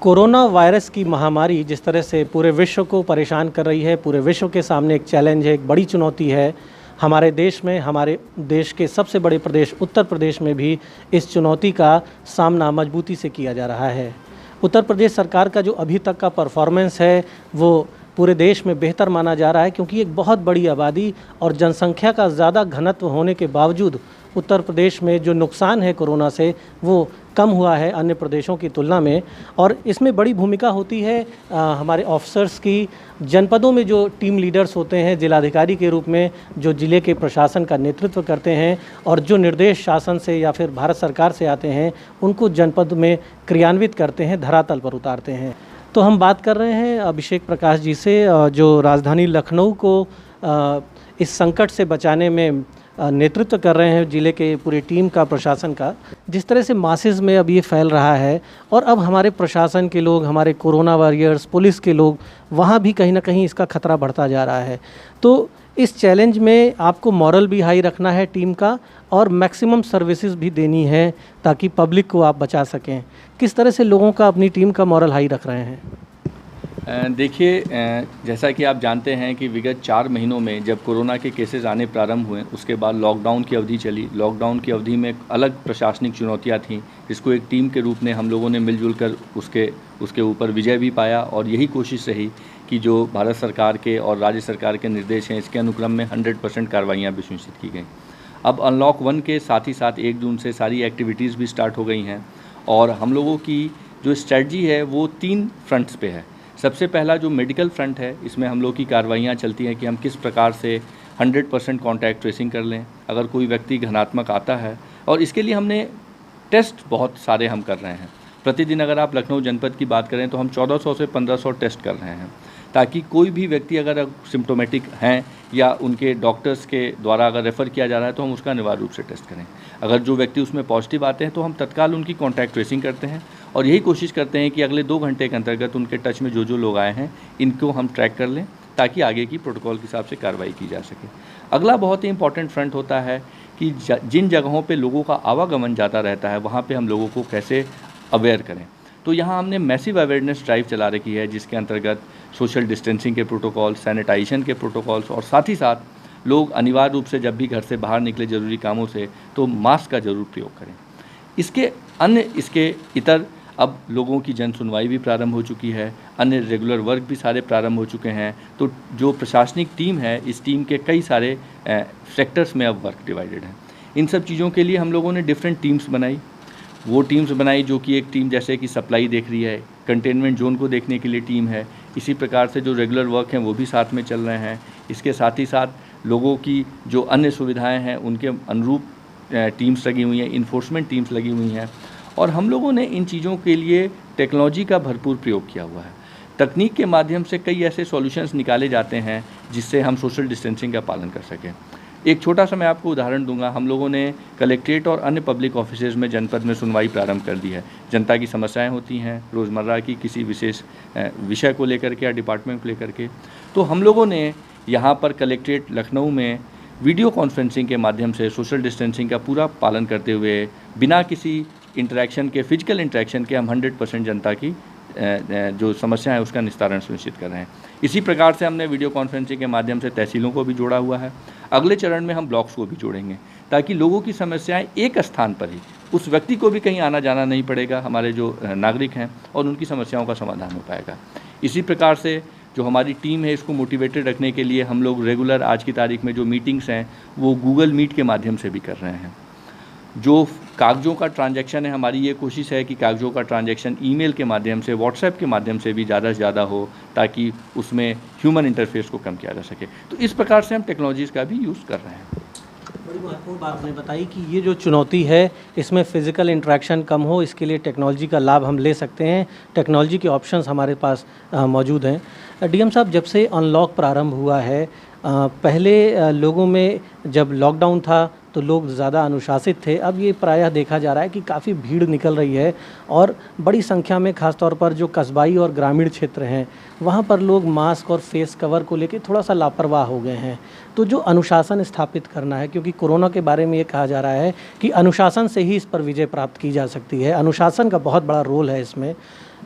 Corona virus की महामारी जिस तरह से पूरे विश्व को परेशान कर रही है, पूरे विश्व के सामने एक चैलेंज है, एक बड़ी चुनौती है। हमारे देश में, हमारे देश के सबसे बड़े प्रदेश उत्तर प्रदेश में भी इस चुनौती का सामना मजबूती से किया जा रहा है। उत्तर प्रदेश सरकार का जो अभी तक का परफॉर्मेंस है वो पूरे देश में बेहतर माना जा रहा है, क्योंकि एक बहुत बड़ी आबादी और जनसंख्या का ज़्यादा घनत्व होने के बावजूद उत्तर प्रदेश में जो नुकसान है कोरोना से वो कम हुआ है अन्य प्रदेशों की तुलना में। और इसमें बड़ी भूमिका होती है हमारे ऑफिसर्स की। जनपदों में जो टीम लीडर्स होते हैं, जिलाधिकारी के रूप में जो ज़िले के प्रशासन का नेतृत्व करते हैं और जो निर्देश शासन से या फिर भारत सरकार से आते हैं उनको जनपद में क्रियान्वित करते हैं, धरातल पर उतारते हैं। तो हम बात कर रहे हैं अभिषेक प्रकाश जी से, जो राजधानी लखनऊ को इस संकट से बचाने में नेतृत्व कर रहे हैं, ज़िले के पूरी टीम का, प्रशासन का। जिस तरह से मासेस में अब ये फैल रहा है और अब हमारे प्रशासन के लोग, हमारे कोरोना वॉरियर्स, पुलिस के लोग, वहाँ भी कहीं ना कहीं इसका खतरा बढ़ता जा रहा है। तो इस चैलेंज में आपको मॉरल भी हाई रखना है टीम का और मैक्सिमम सर्विसेज भी देनी है ताकि पब्लिक को आप बचा सकें। किस तरह से लोगों का, अपनी टीम का मॉरल हाई रख रहे हैं? देखिए, जैसा कि आप जानते हैं कि विगत 4 महीनों में जब कोरोना के केसेस आने प्रारंभ हुए, उसके बाद लॉकडाउन की अवधि चली। लॉकडाउन की अवधि में अलग प्रशासनिक चुनौतियां थीं, जिसको एक टीम के रूप में हम लोगों ने मिलजुल कर उसके ऊपर विजय भी पाया। और यही कोशिश रही कि जो भारत सरकार के और राज्य सरकार के निर्देश हैं, इसके अनुक्रम में 100% कार्रवाइयाँ भी सुनिश्चित की गई। अब अनलॉक 1 के साथ ही साथ 1 जून से सारी एक्टिविटीज़ भी स्टार्ट हो गई हैं और हम लोगों की जो स्ट्रेटजी है वो 3 फ्रंट्स पे है। सबसे पहला जो मेडिकल फ्रंट है, इसमें हम लोग की कार्रवाइयाँ चलती हैं कि हम किस प्रकार से 100% कॉन्टैक्ट ट्रेसिंग कर लें अगर कोई व्यक्ति घनात्मक आता है। और इसके लिए हमने टेस्ट बहुत सारे हम कर रहे हैं। प्रतिदिन अगर आप लखनऊ जनपद की बात करें तो हम 1400 से 1500 टेस्ट कर रहे हैं, ताकि कोई भी व्यक्ति अगर सिम्टोमेटिक हैं या उनके डॉक्टर्स के द्वारा अगर रेफ़र किया जा रहा है तो हम उसका अनिवार्य रूप से टेस्ट करें। अगर जो व्यक्ति उसमें पॉजिटिव आते हैं तो हम तत्काल उनकी कॉन्टैक्ट ट्रेसिंग करते हैं और यही कोशिश करते हैं कि अगले 2 घंटे के अंतर्गत उनके टच में जो लोग आए हैं इनको हम ट्रैक कर लें, ताकि आगे की प्रोटोकॉल के हिसाब से कार्रवाई की जा सके। अगला बहुत ही इंपॉर्टेंट फ्रंट होता है कि जिन जगहों पे लोगों का आवागमन ज़्यादा रहता है वहाँ पे हम लोगों को कैसे अवेयर करें। तो यहाँ हमने मैसिव अवेयरनेस ड्राइव चला रखी है, जिसके अंतर्गत सोशल डिस्टेंसिंग के प्रोटोकॉल, सैनिटाइजेशन के प्रोटोकॉल्स और साथ ही साथ लोग अनिवार्य रूप से जब भी घर से बाहर निकले ज़रूरी कामों से तो मास्क का ज़रूर प्रयोग करें। इसके इतर अब लोगों की जन सुनवाई भी प्रारंभ हो चुकी है, अन्य रेगुलर वर्क भी सारे प्रारंभ हो चुके हैं। तो जो प्रशासनिक टीम है, इस टीम के कई सारे सेक्टर्स में अब वर्क डिवाइडेड है। इन सब चीज़ों के लिए हम लोगों ने डिफरेंट टीम्स बनाई। वो टीम्स बनाई जो कि एक टीम जैसे कि सप्लाई देख रही है, कंटेनमेंट जोन को देखने के लिए टीम है। इसी प्रकार से जो रेगुलर वर्क हैं वो भी साथ में चल रहे हैं। इसके साथ ही साथ लोगों की जो अन्य सुविधाएं हैं उनके अनुरूप टीम्स लगी हुई हैं, इन्फोर्समेंट टीम्स लगी हुई हैं। और हम लोगों ने इन चीज़ों के लिए टेक्नोलॉजी का भरपूर प्रयोग किया हुआ है। तकनीक के माध्यम से कई ऐसे सॉल्यूशंस निकाले जाते हैं जिससे हम सोशल डिस्टेंसिंग का पालन कर सकें। एक छोटा सा मैं आपको उदाहरण दूंगा। हम लोगों ने कलेक्ट्रेट और अन्य पब्लिक ऑफिसेज में जनपद में सुनवाई प्रारंभ कर दी है। जनता की समस्याएं होती हैं रोज़मर्रा की, किसी विशेष विषय को लेकर के या डिपार्टमेंट को लेकर के, तो हम लोगों ने यहाँ पर कलेक्ट्रेट लखनऊ में वीडियो कॉन्फ्रेंसिंग के माध्यम से सोशल डिस्टेंसिंग का पूरा पालन करते हुए बिना किसी इंटरेक्शन के, फिजिकल इंटरेक्शन के, हम 100% जनता की जो समस्या है उसका निस्तारण सुनिश्चित कर रहे हैं। इसी प्रकार से हमने वीडियो कॉन्फ्रेंसिंग के माध्यम से तहसीलों को भी जोड़ा हुआ है। अगले चरण में हम ब्लॉक्स को भी जोड़ेंगे ताकि लोगों की समस्याएं एक स्थान पर ही, उस व्यक्ति को भी कहीं आना जाना नहीं पड़ेगा, हमारे जो नागरिक हैं, और उनकी समस्याओं का समाधान हो पाएगा। इसी प्रकार से जो हमारी टीम है इसको मोटिवेटेड रखने के लिए हम लोग रेगुलर आज की तारीख में जो मीटिंग्स हैं वो गूगल मीट के माध्यम से भी कर रहे हैं। जो कागज़ों का ट्रांजैक्शन है, हमारी ये कोशिश है कि कागज़ों का ट्रांजैक्शन ईमेल के माध्यम से, व्हाट्सएप के माध्यम से भी ज़्यादा से ज़्यादा हो, ताकि उसमें ह्यूमन इंटरफेस को कम किया जा सके। तो इस प्रकार से हम टेक्नोलॉजीज़ का भी यूज़ कर रहे हैं। बड़ी महत्वपूर्ण बात आपने बताई कि ये जो चुनौती है इसमें फ़िज़िकल इंटरेक्शन कम हो, इसके लिए टेक्नोलॉजी का लाभ हम ले सकते हैं। टेक्नोलॉजी के ऑप्शंस हमारे पास मौजूद हैं। डीएम साहब, जब से अनलॉक प्रारंभ हुआ है, पहले लोगों में जब लॉकडाउन था तो लोग ज़्यादा अनुशासित थे। अब ये प्रायः देखा जा रहा है कि काफ़ी भीड़ निकल रही है और बड़ी संख्या में ख़ासतौर पर जो कस्बाई और ग्रामीण क्षेत्र हैं वहाँ पर लोग मास्क और फेस कवर को लेकर थोड़ा सा लापरवाह हो गए हैं। तो जो अनुशासन स्थापित करना है, क्योंकि कोरोना के बारे में ये कहा जा रहा है कि अनुशासन से ही इस पर विजय प्राप्त की जा सकती है, अनुशासन का बहुत बड़ा रोल है इसमें।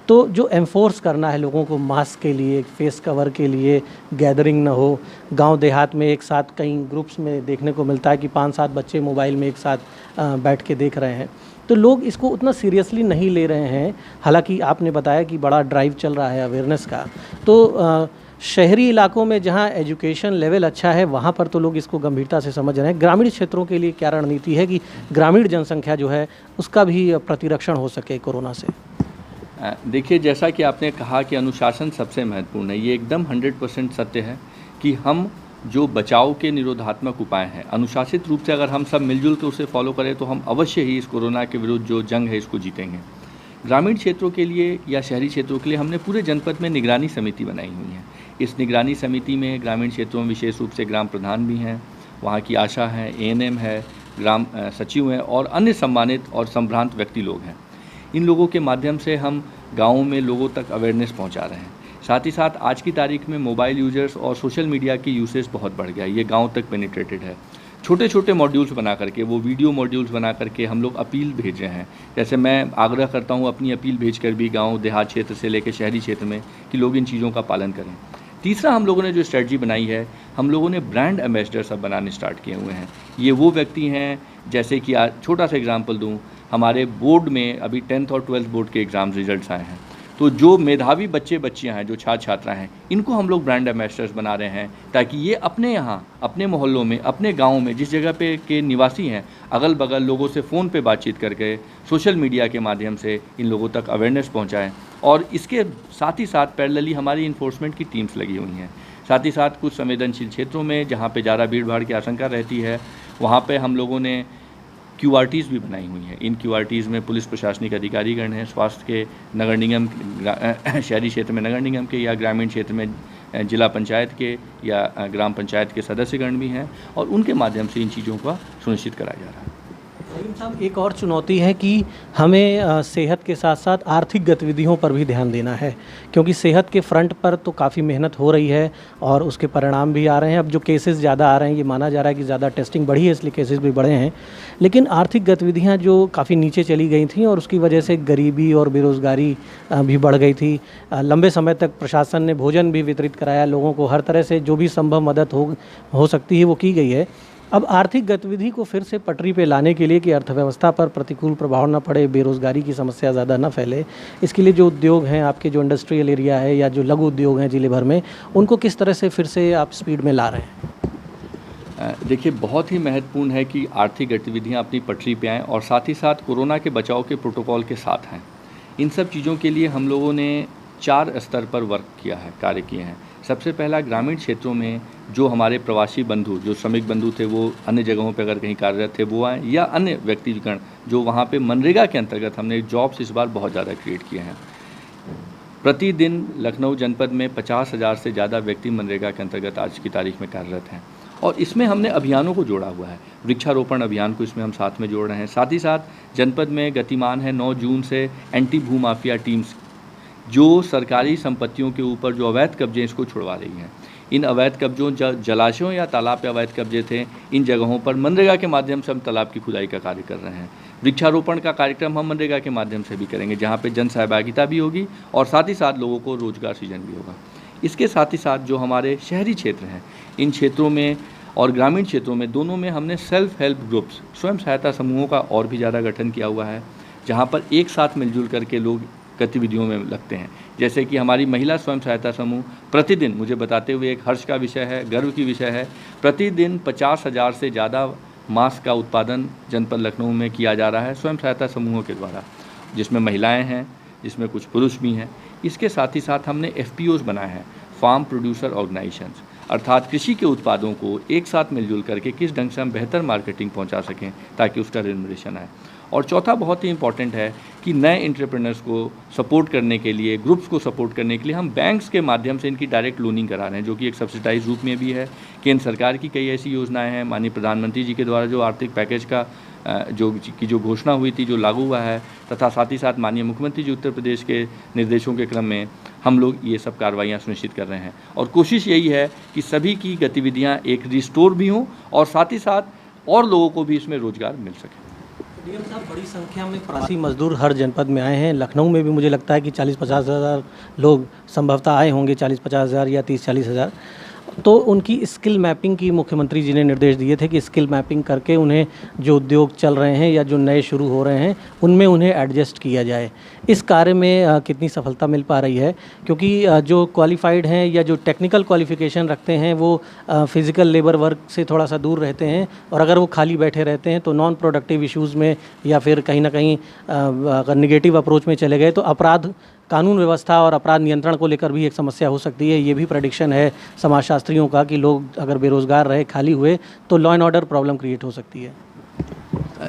तो जो एनफोर्स करना है लोगों को मास्क के लिए, फेस कवर के लिए, गैदरिंग ना हो। गांव देहात में एक साथ कई ग्रुप्स में देखने को मिलता है कि 5-7 बच्चे मोबाइल में एक साथ बैठ के देख रहे हैं, तो लोग इसको उतना सीरियसली नहीं ले रहे हैं। हालांकि आपने बताया कि बड़ा ड्राइव चल रहा है अवेयरनेस का, तो शहरी इलाकों में जहां एजुकेशन लेवल अच्छा है वहां पर तो लोग इसको गंभीरता से समझ रहे हैं। ग्रामीण क्षेत्रों के लिए क्या रणनीति है कि ग्रामीण जनसंख्या जो है उसका भी प्रतिरक्षण हो सके कोरोना से? देखिए, जैसा कि आपने कहा कि अनुशासन सबसे महत्वपूर्ण है, ये एकदम 100% सत्य है कि हम जो बचाव के निरोधात्मक उपाय हैं, अनुशासित रूप से अगर हम सब मिलजुल कर उसे फॉलो करें तो हम अवश्य ही इस कोरोना के विरुद्ध जो जंग है इसको जीतेंगे। ग्रामीण क्षेत्रों के लिए या शहरी क्षेत्रों के लिए हमने पूरे जनपद में निगरानी समिति बनाई हुई है। इस निगरानी समिति में ग्रामीण क्षेत्रों में विशेष रूप से ग्राम प्रधान भी हैं, वहाँ की आशा है, ANM है, ग्राम सचिव हैं और अन्य सम्मानित और संभ्रांत व्यक्ति लोग हैं। इन लोगों के माध्यम से हम गाँवों में लोगों तक अवेयरनेस पहुँचा रहे हैं। साथ ही साथ आज की तारीख में मोबाइल यूजर्स और सोशल मीडिया की यूसेज बहुत बढ़ गया है, ये गांव तक पेनिट्रेटेड है। छोटे छोटे मॉड्यूल्स बना करके, वो वीडियो मॉड्यूल्स बना करके हम लोग अपील भेज रहे हैं। जैसे मैं आग्रह करता हूँ अपनी अपील भेज कर भी गाँव देहात क्षेत्र से लेकर शहरी क्षेत्र में कि लोग इन चीज़ों का पालन करें। तीसरा, हम लोगों ने जो स्ट्रेटजी बनाई है, हम लोगों ने ब्रांड एम्बेसडर्स अब बनाने स्टार्ट किए हुए हैं। ये वो व्यक्ति हैं, जैसे कि छोटा सा एग्जाम्पल दूँ, हमारे बोर्ड में अभी 10th और 12th बोर्ड के एग्ज़ाम रिजल्ट्स आए हैं, तो जो मेधावी बच्चे बच्चियां हैं, जो छात्र छात्रा हैं, इनको हम लोग ब्रांड एम्बेसडर्स बना रहे हैं ताकि ये अपने यहाँ, अपने मोहल्लों में, अपने गाँव में, जिस जगह पे के निवासी हैं, अगल बगल लोगों से फ़ोन पे बातचीत करके, सोशल मीडिया के माध्यम से इन लोगों तक अवेयरनेस पहुँचाएँ। और इसके साथ ही साथ पैरेलली हमारी इन्फोर्समेंट की टीम्स लगी हुई हैं। साथ ही साथ कुछ संवेदनशील क्षेत्रों में जहाँ पर ज़्यादा भीड़ भाड़ की आशंका रहती है, वहाँ पर हम लोगों ने QRTs भी बनाई हुई हैं। इन QRTs में पुलिस प्रशासनिक अधिकारीगण हैं, स्वास्थ्य के, नगर निगम, शहरी क्षेत्र में नगर निगम के या ग्रामीण क्षेत्र में जिला पंचायत के या ग्राम पंचायत के सदस्यगण भी हैं और उनके माध्यम से इन चीज़ों का सुनिश्चित कराया जा रहा है। साहब, एक और चुनौती है कि हमें सेहत के साथ साथ आर्थिक गतिविधियों पर भी ध्यान देना है, क्योंकि सेहत के फ्रंट पर तो काफ़ी मेहनत हो रही है और उसके परिणाम भी आ रहे हैं। अब जो केसेस ज़्यादा आ रहे हैं, ये माना जा रहा है कि ज़्यादा टेस्टिंग बढ़ी है, इसलिए केसेस भी बढ़े हैं, लेकिन आर्थिक गतिविधियां जो काफ़ी नीचे चली गई थी और उसकी वजह से गरीबी और बेरोज़गारी भी बढ़ गई थी। लंबे समय तक प्रशासन ने भोजन भी वितरित कराया लोगों को, हर तरह से जो भी संभव मदद हो सकती है वो की गई है। अब आर्थिक गतिविधि को फिर से पटरी पे लाने के लिए कि अर्थव्यवस्था पर प्रतिकूल प्रभाव न पड़े, बेरोज़गारी की समस्या ज़्यादा न फैले, इसके लिए जो उद्योग हैं, आपके जो इंडस्ट्रियल एरिया है या जो लघु उद्योग हैं ज़िले भर में, उनको किस तरह से फिर से आप स्पीड में ला रहे हैं? देखिए, बहुत ही महत्वपूर्ण है कि आर्थिक गतिविधियां अपनी पटरी पे आएँ और साथ ही साथ कोरोना के बचाव के प्रोटोकॉल के साथ हैं। इन सब चीज़ों के लिए हम लोगों ने 4 स्तर पर वर्क किया है, कार्य किए हैं। सबसे पहला, ग्रामीण क्षेत्रों में जो हमारे प्रवासी बंधु, जो श्रमिक बंधु थे, वो अन्य जगहों पर अगर कहीं कार्यरत थे वो आए, या अन्य व्यक्तिगण जो वहाँ पे मनरेगा के अंतर्गत हमने जॉब्स इस बार बहुत ज़्यादा क्रिएट किए हैं। प्रतिदिन लखनऊ जनपद में 50,000 से ज़्यादा व्यक्ति मनरेगा के अंतर्गत आज की तारीख में कार्यरत हैं और इसमें हमने अभियानों को जोड़ा हुआ है। वृक्षारोपण अभियान को इसमें हम साथ में जोड़ रहे हैं। साथ ही साथ जनपद में गतिमान है 9 जून से एंटी भू माफिया टीम्स, जो सरकारी संपत्तियों के ऊपर जो अवैध कब्जे इसको छुड़वा रही हैं। इन अवैध कब्जों, जलाशयों या तालाब पे अवैध कब्जे थे, इन जगहों पर मनरेगा के माध्यम से हम तालाब की खुदाई का कार्य कर रहे हैं। वृक्षारोपण का कार्यक्रम हम मनरेगा के माध्यम से भी करेंगे, जहाँ पे जन सहभागिता भी होगी और साथ ही साथ लोगों को रोजगार सृजन भी होगा। इसके साथ ही साथ जो हमारे शहरी क्षेत्र हैं, इन क्षेत्रों में और ग्रामीण क्षेत्रों में दोनों में हमने सेल्फ हेल्प ग्रुप्स, स्वयं सहायता समूहों का और भी ज़्यादा गठन किया हुआ है, जहाँ पर एक साथ मिलजुल करके लोग गतिविधियों में लगते हैं। जैसे कि हमारी महिला स्वयं सहायता समूह प्रतिदिन, मुझे बताते हुए एक हर्ष का विषय है, गर्व की विषय है, प्रतिदिन 50,000 से ज़्यादा मास्क का उत्पादन जनपद लखनऊ में किया जा रहा है स्वयं सहायता समूहों के द्वारा, जिसमें महिलाएं हैं, जिसमें कुछ पुरुष भी हैं। इसके साथ ही साथ हमने FPOs बनाए हैं, फार्म प्रोड्यूसर ऑर्गेनाइजेशंस, अर्थात कृषि के उत्पादों को एक साथ मिलजुल करके किस ढंग से हम बेहतर मार्केटिंग पहुंचा सकें ताकि उसका रेम्युनरेशन आए। और चौथा बहुत ही इंपॉर्टेंट है कि नए एंटरप्रेन्योर्स को सपोर्ट करने के लिए, ग्रुप्स को सपोर्ट करने के लिए हम बैंक्स के माध्यम से इनकी डायरेक्ट लोनिंग करा रहे हैं, जो कि एक सब्सिडाइज रूप में भी है। केंद्र सरकार की कई ऐसी योजनाएं हैं, माननीय प्रधानमंत्री जी के द्वारा जो आर्थिक पैकेज का जो घोषणा हुई थी, जो लागू हुआ है, तथा साथ ही साथ माननीय मुख्यमंत्री जी उत्तर प्रदेश के निर्देशों के क्रम में हम लोग ये सब कार्रवाइयाँ सुनिश्चित कर रहे हैं। और कोशिश यही है कि सभी की गतिविधियाँ एक रिस्टोर भी हों और साथ ही साथ और लोगों को भी इसमें रोजगार मिल सके। डीएम साहब, बड़ी संख्या में प्रवासी मजदूर हर जनपद में आए हैं। लखनऊ में भी मुझे लगता है कि 40-50 हज़ार लोग संभवतः आए होंगे, 40-50 हज़ार या 30-40 हज़ार। तो उनकी स्किल मैपिंग की मुख्यमंत्री जी ने निर्देश दिए थे कि स्किल मैपिंग करके उन्हें जो उद्योग चल रहे हैं या जो नए शुरू हो रहे हैं उनमें उन्हें एडजस्ट किया जाए। इस कार्य में कितनी सफलता मिल पा रही है? क्योंकि जो क्वालिफाइड हैं या जो टेक्निकल क्वालिफिकेशन रखते हैं वो फिज़िकल लेबर वर्क से थोड़ा सा दूर रहते हैं, और अगर वो खाली बैठे रहते हैं तो नॉन प्रोडक्टिव इश्यूज़ में या फिर कहीं ना कहीं अगर निगेटिव अप्रोच में चले गए तो अपराध कानून व्यवस्था और अपराध नियंत्रण को लेकर भी एक समस्या हो सकती है। ये भी प्रेडिक्शन है समाजशास्त्रियों का कि लोग अगर बेरोज़गार रहे, खाली हुए, तो law and order problem create हो सकती है।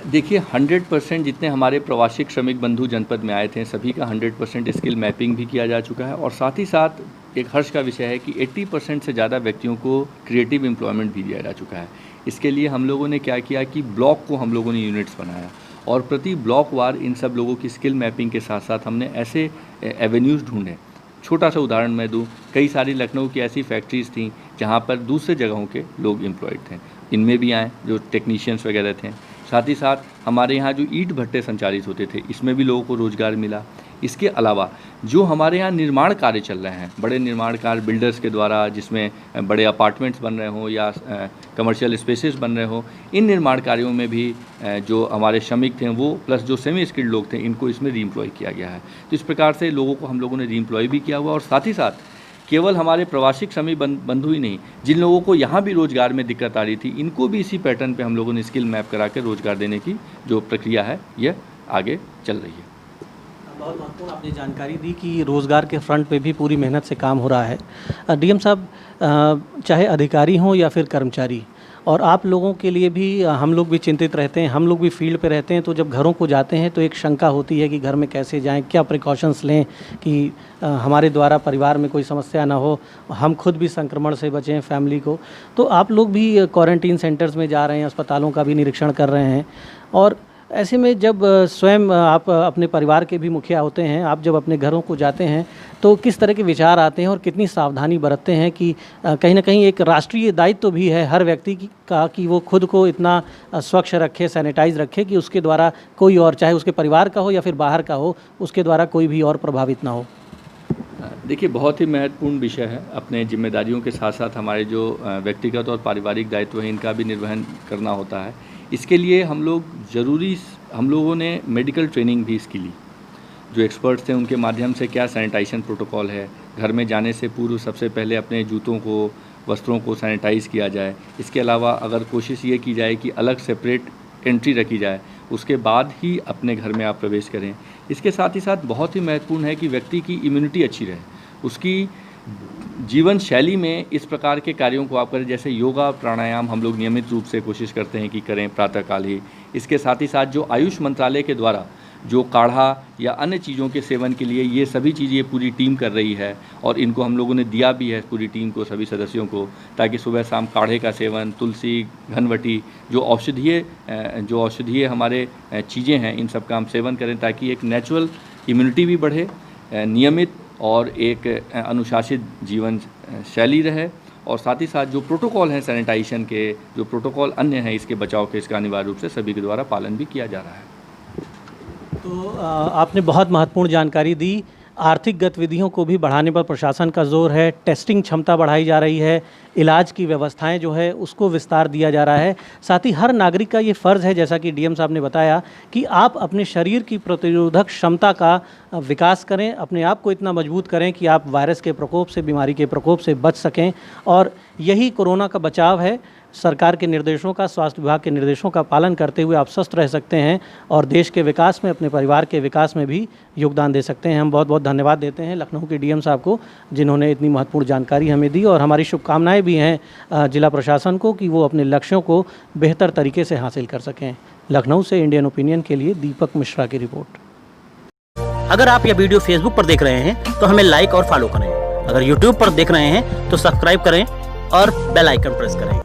देखिए, 100% जितने हमारे प्रवासी श्रमिक बंधु जनपद में आए थे सभी का 100% स्किल मैपिंग भी किया जा चुका है। और साथ ही साथ एक हर्ष का विषय है कि 80% से ज़्यादा व्यक्तियों को क्रिएटिव एम्प्लॉयमेंट भी दिया जा चुका है। इसके लिए हम लोगों ने क्या किया कि ब्लॉक को हम लोगों ने यूनिट्स बनाया और प्रति ब्लॉक वार इन सब लोगों की स्किल मैपिंग के साथ साथ हमने ऐसे एवेन्यूज़ ढूंढे। छोटा सा उदाहरण मैं दूं, कई सारी लखनऊ की ऐसी फैक्ट्रीज़ थीं जहां पर दूसरे जगहों के लोग एम्प्लॉयड थे, इनमें भी आए जो टेक्नीशियंस वगैरह थे। साथ ही साथ हमारे यहाँ जो ईंट भट्टे संचालित होते थे, इसमें भी लोगों को रोज़गार मिला। इसके अलावा जो हमारे यहाँ निर्माण कार्य चल रहे हैं, बड़े निर्माण कार्य बिल्डर्स के द्वारा, जिसमें बड़े अपार्टमेंट्स बन रहे हों या कमर्शियल स्पेसेस बन रहे हों, इन निर्माण कार्यों में भी जो हमारे श्रमिक थे वो प्लस जो सेमी स्किल्ड लोग थे, इनको इसमें रीएम्प्लॉय किया गया है। तो इस प्रकार से लोगों को हम लोगों ने रीएम्प्लॉय भी किया हुआ। और साथ ही साथ केवल हमारे प्रवासी श्रमिक बंधु ही नहीं, जिन लोगों को यहाँ भी रोज़गार में दिक्कत आ रही थी, इनको भी इसी पैटर्न पे हम लोगों ने स्किल मैप करा के रोज़गार देने की जो प्रक्रिया है यह आगे चल रही है। बहुत महत्वपूर्ण आपने जानकारी दी कि रोज़गार के फ्रंट पे भी पूरी मेहनत से काम हो रहा है। डीएम साहब, चाहे अधिकारी हों या फिर कर्मचारी, और आप लोगों के लिए भी हम लोग भी चिंतित रहते हैं, हम लोग भी फील्ड पे रहते हैं, तो जब घरों को जाते हैं तो एक शंका होती है कि घर में कैसे जाएं, क्या प्रिकॉशंस लें कि हमारे द्वारा परिवार में कोई समस्या ना हो, हम खुद भी संक्रमण से बचें फैमिली को। तो आप लोग भी क्वारंटीन सेंटर्स में जा रहे हैं, अस्पतालों का भी निरीक्षण कर रहे हैं, और ऐसे में जब स्वयं आप अपने परिवार के भी मुखिया होते हैं, आप जब अपने घरों को जाते हैं तो किस तरह के विचार आते हैं और कितनी सावधानी बरतते हैं कि कहीं ना कहीं एक राष्ट्रीय दायित्व भी है हर व्यक्ति का कि वो खुद को इतना स्वच्छ रखे, सैनिटाइज रखे कि उसके द्वारा कोई और, चाहे उसके परिवार का हो या फिर बाहर का हो, उसके द्वारा कोई भी और प्रभावित ना हो। देखिए, बहुत ही महत्वपूर्ण विषय है। अपने जिम्मेदारियों के साथ साथ हमारे जो व्यक्तिगत और पारिवारिक दायित्व हैं, इनका भी निर्वहन करना होता है। इसके लिए हम लोगों ने मेडिकल ट्रेनिंग भी इसकी ली। जो एक्सपर्ट्स थे उनके माध्यम से क्या सैनिटाइजेशन प्रोटोकॉल है, घर में जाने से पूर्व सबसे पहले अपने जूतों को, वस्त्रों को सैनिटाइज़ किया जाए। इसके अलावा अगर कोशिश ये की जाए कि अलग सेपरेट एंट्री रखी जाए, उसके बाद ही अपने घर में आप प्रवेश करें। इसके साथ ही साथ बहुत ही महत्वपूर्ण है कि व्यक्ति की इम्यूनिटी अच्छी रहे, उसकी जीवन शैली में इस प्रकार के कार्यों को आप करें, जैसे योगा प्राणायाम हम लोग नियमित रूप से कोशिश करते हैं कि करें प्रातःकाल ही। इसके साथ ही साथ जो आयुष मंत्रालय के द्वारा जो काढ़ा या अन्य चीज़ों के सेवन के लिए ये सभी चीज़ें पूरी टीम कर रही है, और इनको हम लोगों ने दिया भी है पूरी टीम को, सभी सदस्यों को, ताकि सुबह शाम काढ़े का सेवन, तुलसी, घनवटी, जो औषधीय हमारे चीज़ें हैं, इन सब का हम सेवन करें, ताकि एक नेचुरल इम्यूनिटी भी बढ़े, नियमित और एक अनुशासित जीवन शैली रहे। और साथ ही साथ जो प्रोटोकॉल हैं सैनिटाइजेशन के, जो प्रोटोकॉल अन्य हैं इसके बचाव के, इसका अनिवार्य रूप से सभी के द्वारा पालन भी किया जा रहा है। तो आपने बहुत महत्वपूर्ण जानकारी दी। आर्थिक गतिविधियों को भी बढ़ाने पर प्रशासन का जोर है, टेस्टिंग क्षमता बढ़ाई जा रही है, इलाज की व्यवस्थाएं जो है उसको विस्तार दिया जा रहा है। साथ ही हर नागरिक का ये फ़र्ज़ है, जैसा कि डीएम साहब ने बताया, कि आप अपने शरीर की प्रतिरोधक क्षमता का विकास करें, अपने आप को इतना मजबूत करें कि आप वायरस के प्रकोप से, बीमारी के प्रकोप से बच सकें। और यही कोरोना का बचाव है। सरकार के निर्देशों का, स्वास्थ्य विभाग के निर्देशों का पालन करते हुए आप स्वस्थ रह सकते हैं और देश के विकास में, अपने परिवार के विकास में भी योगदान दे सकते हैं। हम बहुत बहुत धन्यवाद देते हैं लखनऊ के डीएम साहब को, जिन्होंने इतनी महत्वपूर्ण जानकारी हमें दी, और हमारी शुभकामनाएं भी हैं जिला प्रशासन को कि वो अपने लक्ष्यों को बेहतर तरीके से हासिल कर सकें। लखनऊ से इंडियन ओपिनियन के लिए दीपक मिश्रा की रिपोर्ट। अगर आप यह वीडियो फेसबुक पर देख रहे हैं तो हमें लाइक और फॉलो करें। अगर यूट्यूब पर देख रहे हैं तो सब्सक्राइब करें और बेल आइकन प्रेस करें।